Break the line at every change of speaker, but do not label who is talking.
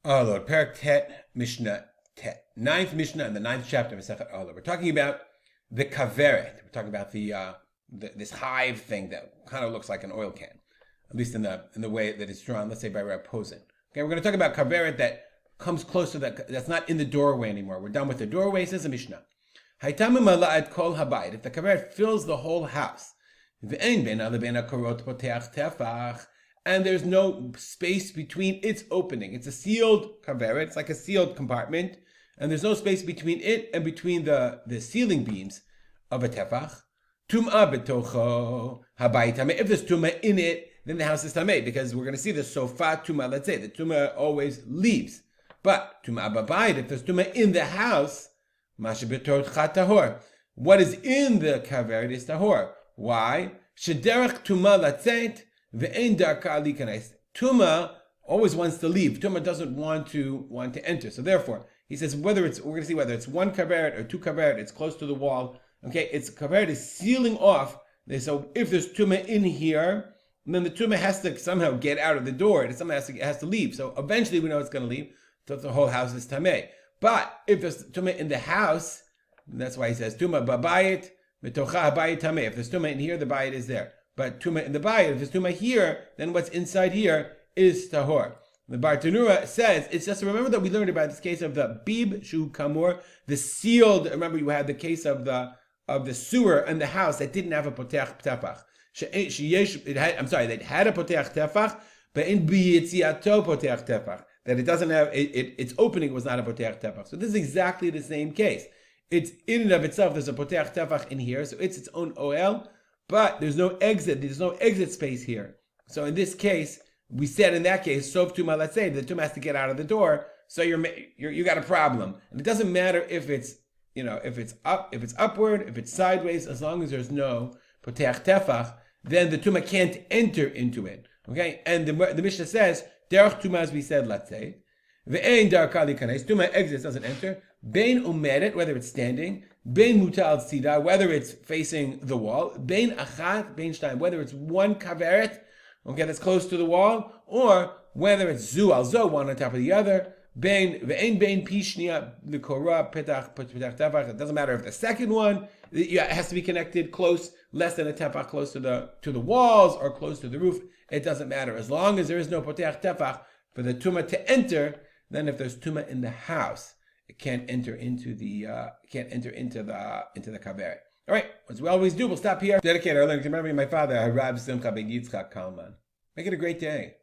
Oholot, Perak Tet, Mishnah Tet. Ninth Mishnah in the ninth chapter of Masechet Oholot. We're talking about the kaveret. We're talking about this hive thing that kind of looks like an oil can, at least in the way that it's drawn. Let's say by Raposin. Okay, we're going to talk about kaveret that comes close to that. That's not in the doorway anymore. We're done with the doorway. Says the Mishnah. Haytam mala'at kol habayit. If the kaveret fills the whole house, ve'ein ben korot poteach tefach. And there's no space between its opening. It's a sealed kaveret. It's like a sealed compartment. And there's no space between it and between the ceiling beams of a tefach. Tum'ah betocho habayit tameh. If there's tum'ah in it, then the house is tameh. Because we're going to see the sofa tum'ah. Let's say the tum'ah always leaves. But tum'ah babayit, if there's tum'ah in the house, masha betorcha tahor. What is in the kaveret is tahor. Why? Shederach tum'ah latzeit. Tuma always wants to leave. Tuma doesn't want to enter. So therefore, he says we're going to see whether it's one kaveret or two kaveret. It's close to the wall. Okay, it's kaveret is sealing off. So if there's tuma in here, then the tuma has to somehow get out of the door. It somehow has to leave. So eventually we know it's going to leave. So the whole house is tameh. But if there's tuma in the house, that's why he says tuma babayit metocha habayit tameh. If there's tuma in here, the bayit is there. But tuma in the bayit, if there's tuma here, then what's inside here is tahor. The Bartanura says, it's just, remember that we learned about this case of the bib shu kamor, the sealed, remember you had the case of the sewer and the house that didn't have a potech tefach. That had a potech tefach, but in biyitziato potech tefach, that it doesn't have, its opening was not a potech tefach. So this is exactly the same case. It's in and of itself, there's a potech tefach in here, so it's its own OL, but there's no exit space here. So in this case, we said in that case, sov tuma, let's say the tuma has to get out of the door, so you got a problem. And it doesn't matter if it's upward, if it's sideways, as long as there's no poteach tefach, then the tuma can't enter into it. Okay, and the Mishnah says derech tuma, as we said, let's say ve'ein darka likanes, tuma exits, doesn't enter. Bein umeret, whether it's standing. Bein mutal tzida, whether it's facing the wall. Bein achat, bein shtayim, whether it's one kaveret, okay, that's close to the wall, or whether it's zu al zo, one on top of the other. Bein ve'ein bein pishnia likora petach tefach. It doesn't matter if the second one it has to be connected close, less than a tefach, close to the walls or close to the roof. It doesn't matter as long as there is no potech tefach for the tumah to enter. Then if there's tumah in the house, it can't enter into the kaveret. All right, as we always do, we'll stop here. Dedicate our learning to memory of my father, Harav Simcha ben Yitzchak Kalman. Make it a great day.